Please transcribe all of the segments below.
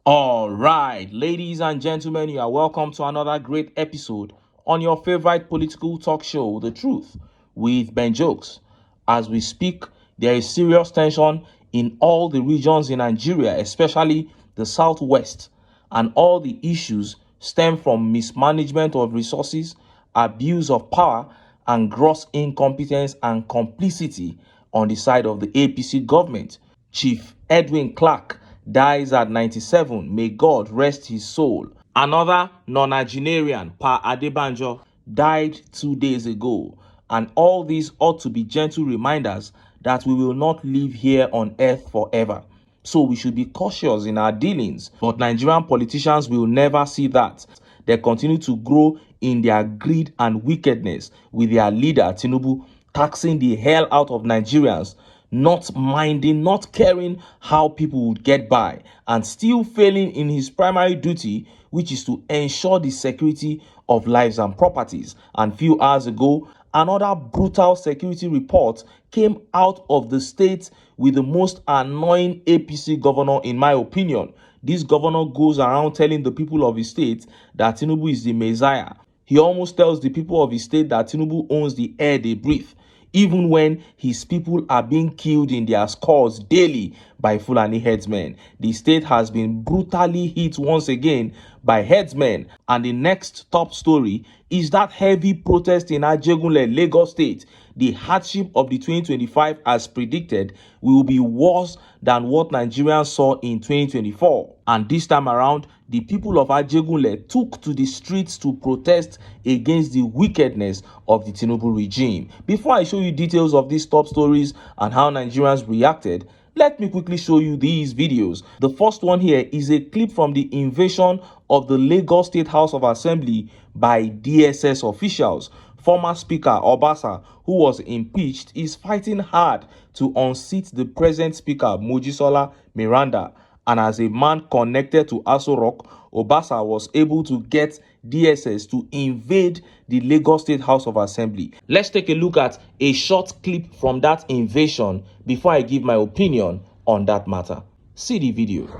All right, ladies and gentlemen, you are welcome to another great episode on your favorite political talk show, The Truth, with Ben Jokes. As we speak, there is serious tension in all the regions in Nigeria, especially the southwest, and all the issues stem from mismanagement of resources, abuse of power, and gross incompetence and complicity on the side of the APC government. Chief Edwin Clark dies at 97. May God rest his soul. Another nonagynarian, Pa Adebanjo, died 2 days ago. And all these ought to be gentle reminders that we will not live here on earth forever. So we should be cautious in our dealings. But Nigerian politicians will never see that. They continue to grow in their greed and wickedness, with their leader, TINUBU, taxing the hell out of Nigerians, not minding, not caring how people would get by, and still failing in his primary duty, which is to ensure the security of lives and properties. And few hours ago, another brutal security report came out of the state with the most annoying APC governor, in my opinion. This governor goes around telling the people of his state that TINUBU is the Messiah. He almost tells the people of his state that TINUBU owns the air they breathe, even when his people are being killed in their scores daily by Fulani herdsmen. The state has been brutally hit once again by herdsmen. And the next top story is that heavy protest in AJEGUNLE, Lagos State. The hardship of the 2025, as predicted, will be worse than what Nigerians saw in 2024. And this time around, the people of AJEGUNLE took to the streets to protest against the wickedness of the TINUBU regime. Before I show you details of these top stories and how Nigerians reacted, let me quickly show you these videos. The first one here is a clip from the invasion of the Lagos State House of Assembly by DSS officials. Former Speaker Obasa, who was impeached, is fighting hard to unseat the present Speaker Mojisola Miranda. And as a man connected to Aso Rock, Obasa was able to get DSS to invade the Lagos State House of Assembly. Let's take a look at a short clip from that invasion before I give my opinion on that matter. See the video. You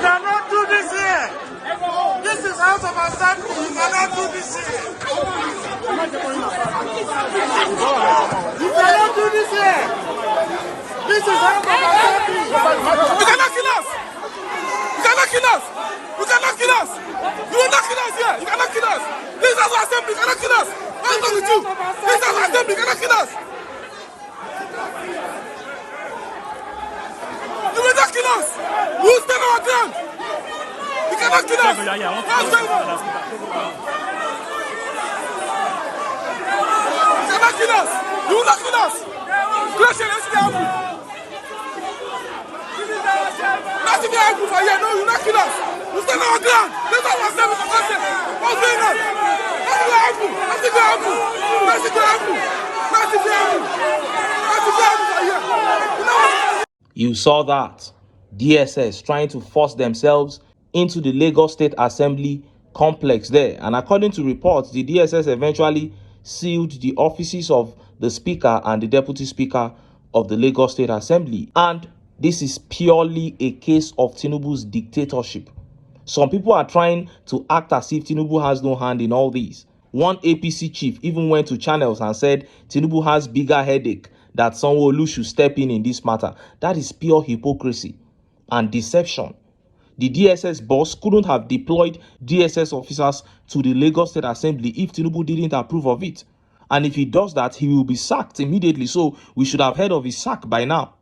cannot do this here. This is House of Assembly. You cannot do this here. You cannot do this here. This is House of Assembly. You cannot kill us. You cannot kill us. You cannot kill us. You will not kill us here. You cannot kill us. This is House of Assembly. You cannot kill us. What's wrong with you? This is House of Assembly. You cannot kill us. You will not kill us. We will stand our ground. You cannot kill us. What's going on? You cannot kill us. You will not kill us. Christian, let's be happy. Let's be happy for you. No, you will not kill us. We stand our ground. Let's have ourselves for content. What's going on? Let's be happy. Let's be happy. Let's be happy. Let's be happy. Let's be happy for you. You know what? You saw that. DSS trying to force themselves into the Lagos State Assembly complex there. And according to reports, the DSS eventually sealed the offices of the Speaker and the Deputy Speaker of the Lagos State Assembly. And this is purely a case of TINUBU's dictatorship. Some people are trying to act as if TINUBU has no hand in all these. One APC chief even went to channels and said TINUBU has bigger headache, that Sanwo-Olu should step in this matter. That is pure hypocrisy and deception. The DSS boss couldn't have deployed DSS officers to the Lagos State Assembly if TINUBU didn't approve of it. And if he does that, he will be sacked immediately. So we should have heard of his sack by now.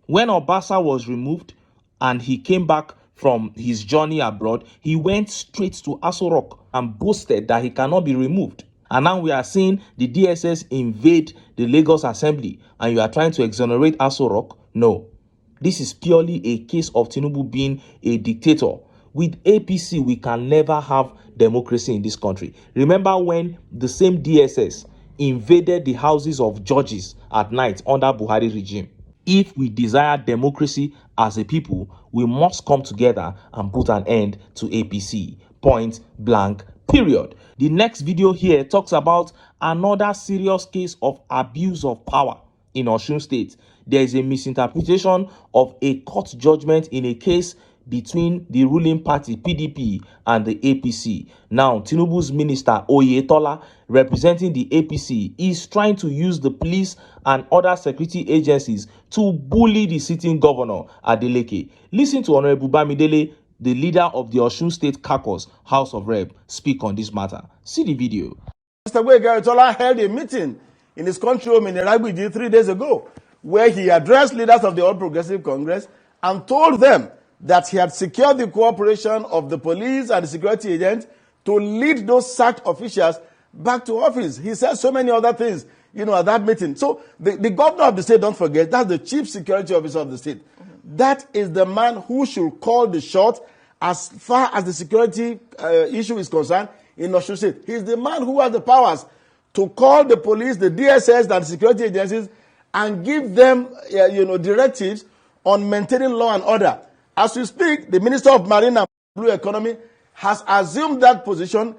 When Obasa was removed and he came back from his journey abroad, he went straight to Aso Rock and boasted that he cannot be removed. And now we are seeing the DSS invade the Lagos Assembly and you are trying to exonerate Aso Rock? No. This is purely a case of TINUBU being a dictator. With APC, we can never have democracy in this country. Remember when the same DSS invaded the houses of judges at night under Buhari regime? If we desire democracy as a people, we must come together and put an end to APC. Point blank, period. The next video here talks about another serious case of abuse of power in Osun State. There is a misinterpretation of a court judgment in a case between the ruling party PDP and the APC. Now, Tinubu's minister Oyetola, representing the APC, is trying to use the police and other security agencies to bully the sitting governor Adeleke. Listen to Honorable Bamidele, the leader of the Osun State Caucus House of Rep, speak on this matter. See the video. Mr. Oyetola held a meeting in his country home in Iragbiji 3 days ago, where he addressed leaders of the All Progressive Congress and told them that he had secured the cooperation of the police and the security agents to lead those sacked officials back to office. He said so many other things, at that meeting. So the governor of the state, don't forget, that's the chief security officer of the state. That is the man who should call the shot as far as the security issue is concerned in Osun State. He's the man who has the powers to call the police, the DSS, and security agencies and give them, directives on maintaining law and order. As we speak, the Minister of Marine and Blue Economy has assumed that position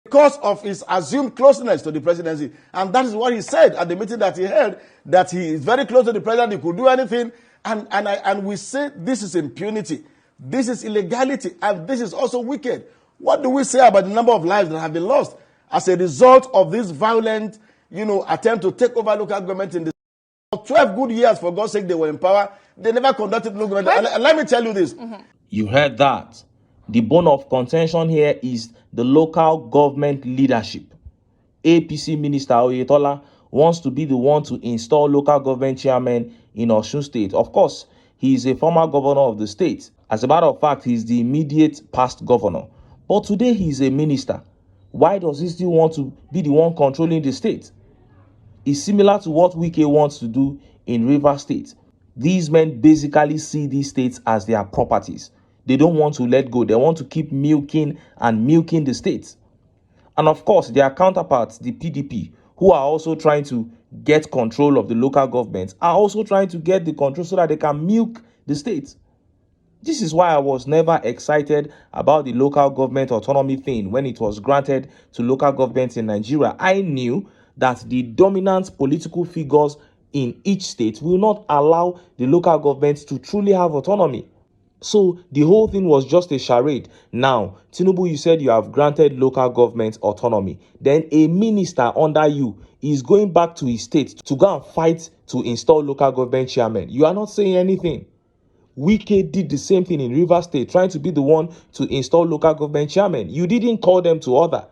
because of his assumed closeness to the presidency. And that is what he said at the meeting that he held, that he is very close to the president, he could do anything. And we say this is impunity, this is illegality, and this is also wicked. What do we say about the number of lives that have been lost as a result of this violent, attempt to take over local government in this? For 12 good years, for God's sake, they were in power. They never conducted local government. And let me tell you this. You heard that. The bone of contention here is the local government leadership. APC Minister Oyetola wants to be the one to install local government chairmen in Osun State. Of course, he is a former governor of the state. As a matter of fact, he is the immediate past governor. But today he is a minister. Why does he still want to be the one controlling the state? It's similar to what Wike wants to do in Rivers State. These men basically see these states as their properties. They don't want to let go. They want to keep milking the states. And of course, their counterparts, the PDP, who are also trying to get control of the local governments, are also trying to get the control so that they can milk the states. This is why I was never excited about the local government autonomy thing when it was granted to local governments in Nigeria. I knew that the dominant political figures in each state will not allow the local governments to truly have autonomy. So the whole thing was just a charade. Now, Tinubu, you said you have granted local government autonomy. Then a minister under you is going back to his state to go and fight to install local government chairmen. You are not saying anything. Wike did the same thing in Rivers State, trying to be the one to install local government chairmen. You didn't call them to order.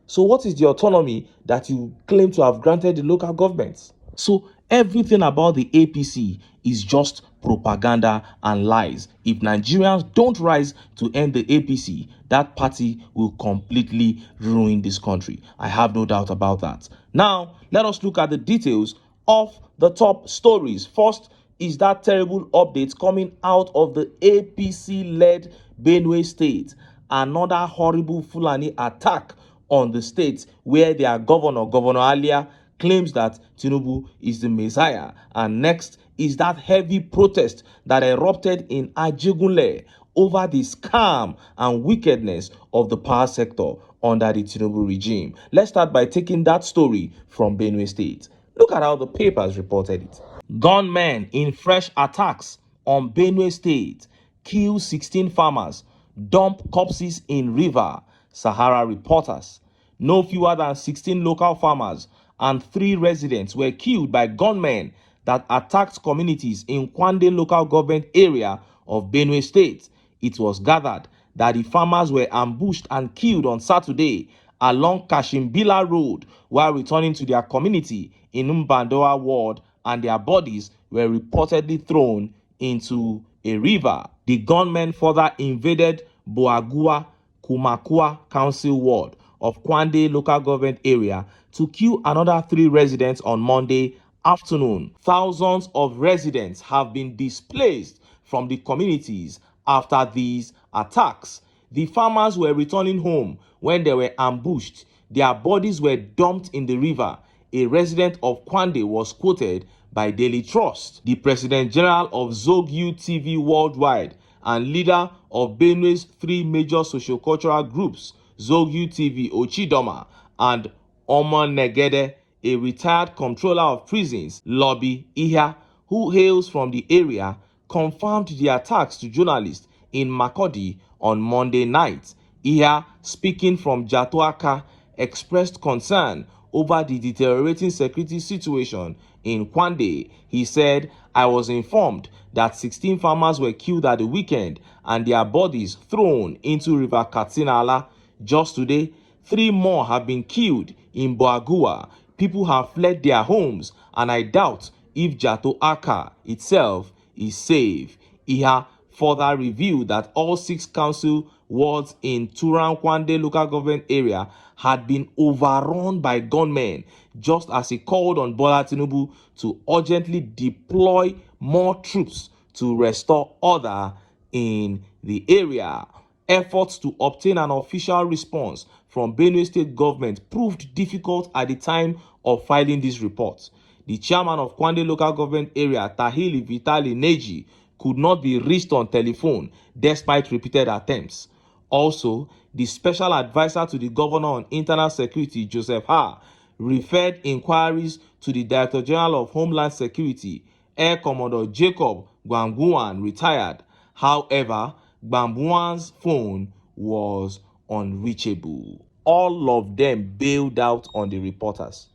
So what is the autonomy that you claim to have granted the local governments? So everything about the APC is just propaganda and lies. If Nigerians don't rise to end the APC, that party will completely ruin this country. I have no doubt about that. Now, let us look at the details of the top stories. First is that terrible update coming out of the APC-led Benue State. Another horrible Fulani attack on the state where their Governor Alia, claims that Tinubu is the Messiah. And next is that heavy protest that erupted in AJEGUNLE over the scam and wickedness of the power sector under the Tinubu regime. Let's start by taking that story from Benue State. Look at how the papers reported it. Gunmen in fresh attacks on Benue State kill 16 farmers, dump corpses in river, Sahara reporters. No fewer than 16 local farmers and 3 residents were killed by gunmen that attacked communities in Kwande local government area of Benue State. It was gathered that the farmers were ambushed and killed on Saturday along Kashimbila Road while returning to their community in Mbandoa ward, and their bodies were reportedly thrown into a river. The gunmen further invaded Boagua Kumakua Council ward of Kwande local government area to kill another 3 residents on Monday afternoon. Thousands of residents have been displaced from the communities after these attacks. The farmers were returning home when they were ambushed. Their bodies were dumped in the river. A resident of Kwande was quoted by Daily Trust. The President General of Zogyu TV Worldwide and leader of Benue's 3 major sociocultural groups, Zogyu TV Ochidoma and Omo Negede, a retired comptroller of prisons, Lobby Iya, who hails from the area, confirmed the attacks to journalists in Makurdi on Monday night. Iya, speaking from Jatuaka, expressed concern over the deteriorating security situation in Kwande. He said, "I was informed that 16 farmers were killed at the weekend and their bodies thrown into River Katsinala. Just today, 3 more have been killed in Boagua. People have fled their homes, and I doubt if Jatuaka itself is safe." Iha further revealed that all 6 council wards in Turan-Kwande local government area had been overrun by gunmen, just as he called on Bola Tinubu to urgently deploy more troops to restore order in the area. Efforts to obtain an official response from Benue state government proved difficult at the time of filing this report. The chairman of Kwande local government area, Tahili Vitali Neji, could not be reached on telephone despite repeated attempts. Also, the special advisor to the governor on internal security, Joseph Ha, referred inquiries to the Director General of Homeland Security, Air Commodore Jacob Gwangbuan, retired. However, Gwangbuan's phone was unreachable. All of them bailed out on the reporters.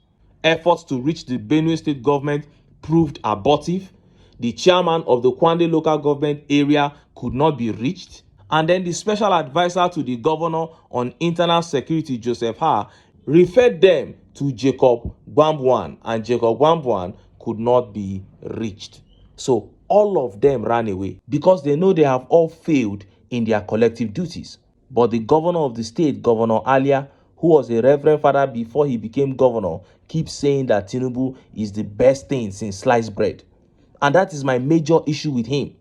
Efforts to reach the Benue state government proved abortive. The chairman of the Kwande local government area could not be reached. And then the special advisor to the governor on internal security, Joseph Ha, referred them to Jacob Gwangbuan, and Jacob Gwangbuan could not be reached. So all of them ran away because they know they have all failed in their collective duties. But the governor of the state, Governor Alia, who was a reverend father before he became governor, keeps saying that Tinubu is the best thing since sliced bread. And that is my major issue with him.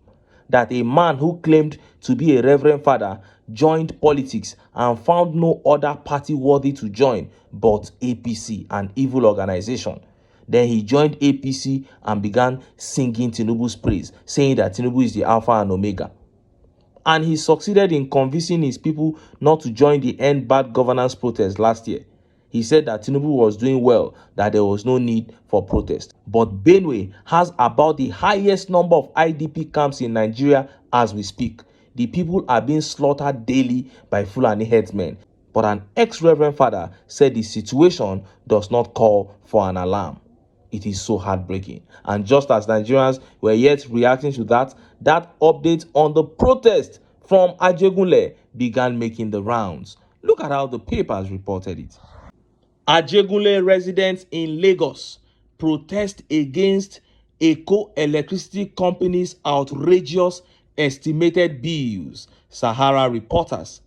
That a man who claimed to be a reverend father joined politics and found no other party worthy to join but APC, an evil organization. Then he joined APC and began singing Tinubu's praise, saying that Tinubu is the Alpha and Omega. And he succeeded in convincing his people not to join the End Bad Governance protest last year. He said that Tinubu was doing well, that there was no need for protest. But Benue has about the highest number of IDP camps in Nigeria as we speak. The people are being slaughtered daily by Fulani headsmen. But an ex-reverend father said the situation does not call for an alarm. It is so heartbreaking. And just as Nigerians were yet reacting to that update on the protest from AJEGUNLE began making the rounds. Look at how the papers reported it. AJEGUNLE residents in Lagos protest against Eco Electricity Company's outrageous estimated bills. Sahara reporters.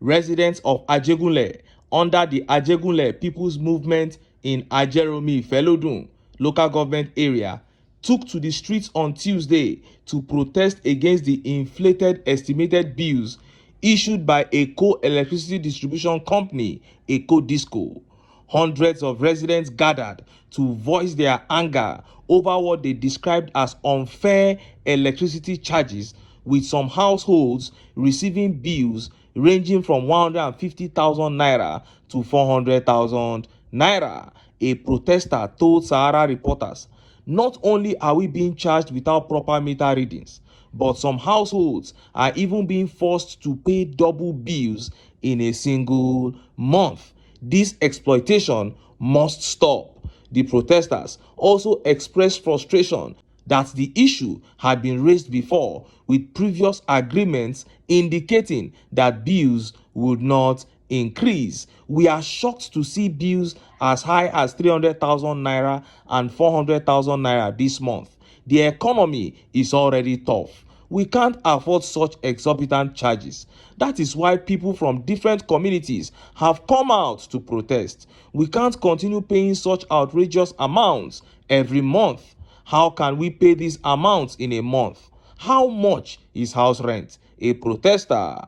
Residents of AJEGUNLE under the AJEGUNLE People's Movement in Ajeromi Felodun local government area took to the streets on Tuesday to protest against the inflated estimated bills issued by Eco Electricity Distribution Company, Eco Disco. Hundreds of residents gathered to voice their anger over what they described as unfair electricity charges, with some households receiving bills ranging from 150,000 naira to 400,000 naira. A protester told Sahara reporters, "Not only are we being charged without proper meter readings, but some households are even being forced to pay double bills in a single month. This exploitation must stop." The protesters also expressed frustration that the issue had been raised before, with previous agreements indicating that bills would not increase. "We are shocked to see bills as high as 300,000 naira and 400,000 naira this month. The economy is already tough. We can't afford such exorbitant charges. That is why people from different communities have come out to protest. We can't continue paying such outrageous amounts every month. How can we pay these amounts in a month? How much is house rent?" a protester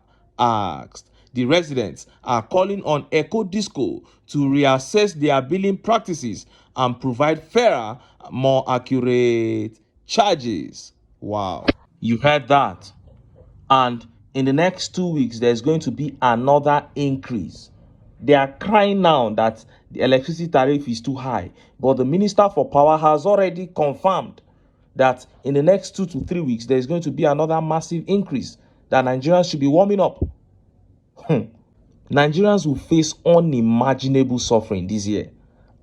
asked. The residents are calling on Eco Disco to reassess their billing practices and provide fairer, more accurate charges. Wow. You heard that. And in the next 2 weeks, there's going to be another increase. They are crying now that the electricity tariff is too high. But the Minister for Power has already confirmed that in the next 2 to 3 weeks, there is going to be another massive increase that Nigerians should be warming up. Nigerians will face unimaginable suffering this year.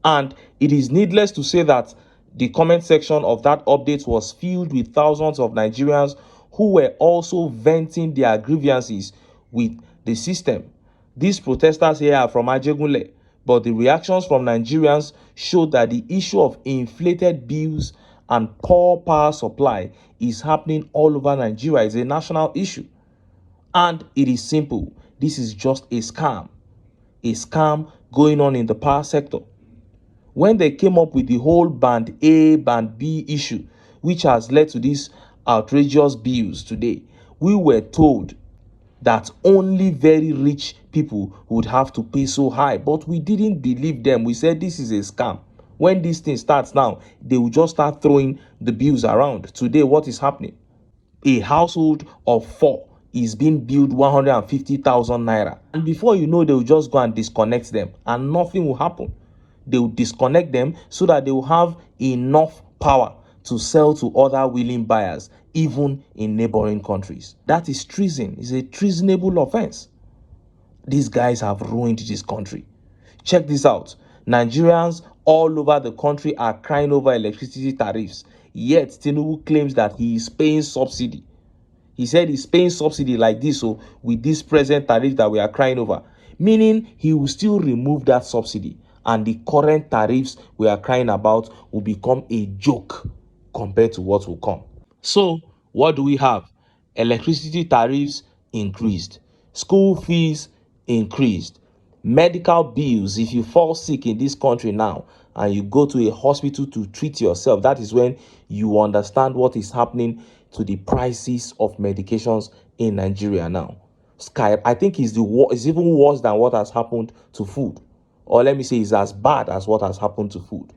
And it is needless to say that the comment section of that update was filled with thousands of Nigerians who were also venting their grievances with the system. These protesters here are from AJEGUNLE, but the reactions from Nigerians showed that the issue of inflated bills and poor power supply is happening all over Nigeria. It's a national issue. And it is simple. This is just a scam going on in the power sector. When they came up with the whole band A, band B issue, which has led to these outrageous bills today, we were told that only very rich people would have to pay so high. But we didn't believe them. We said this is a scam. When this thing starts now, they will just start throwing the bills around. Today, what is happening? A household of 4 is being billed 150,000 naira. And before you know, they will just go and disconnect them and nothing will happen. They will disconnect them so that they will have enough power to sell to other willing buyers, even in neighboring countries. That is treason. It's a treasonable offense. These guys have ruined this country. Check this out. Nigerians all over the country are crying over electricity tariffs. Yet, TINUBU claims that he is paying subsidy. He said he's paying subsidy like this, so with this present tariff that we are crying over, meaning he will still remove that subsidy and the current tariffs we are crying about will become a joke compared to what will come. So, what do we have? Electricity tariffs increased, school fees increased, medical bills. If you fall sick in this country now and you go to a hospital to treat yourself, that is when you understand what is happening to the prices of medications in Nigeria now. I think is even worse than what has happened to food. Or let me say it's as bad as what has happened to food.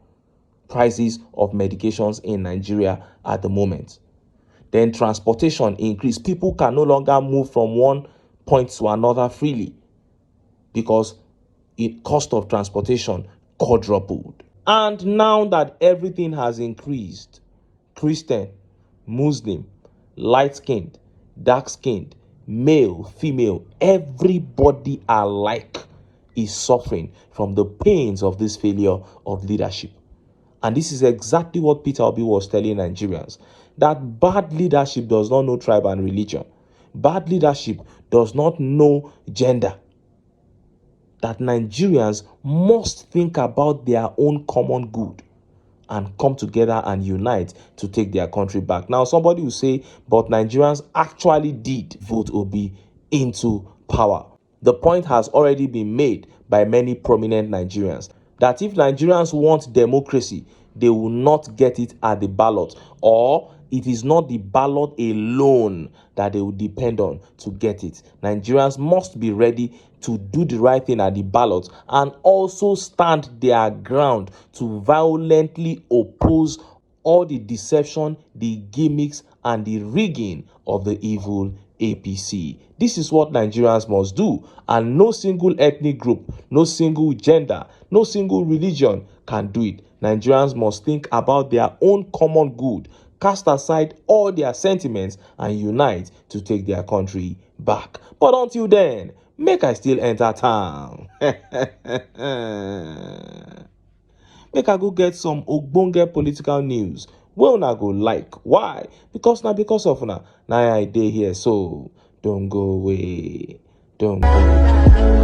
Prices of medications in Nigeria at the moment. Then transportation increase. People can no longer move from one point to another freely because the cost of transportation quadrupled. And now that everything has increased, Christian, Muslim, light-skinned, dark-skinned, male, female, everybody alike is suffering from the pains of this failure of leadership. And this is exactly what Peter Obi was telling Nigerians, that bad leadership does not know tribe and religion. Bad leadership does not know gender. That Nigerians must think about their own common good and come together and unite to take their country back. Now, somebody will say, but Nigerians actually did vote Obi into power. The point has already been made by many prominent Nigerians that if Nigerians want democracy, they will not get it at the ballot, or it is not the ballot alone that they will depend on to get it. Nigerians must be ready to do the right thing at the ballot and also stand their ground to violently oppose all the deception, the gimmicks, and the rigging of the evil APC. This is what Nigerians must do, and no single ethnic group, no single gender, no single religion can do it. Nigerians must think about their own common good, cast aside all their sentiments, and unite to take their country back. But until then, make I still enter town. Make I go get some ogbonge political news wey una go like. Why? Because of una. Now I dey here, so don't go away. Don't go away.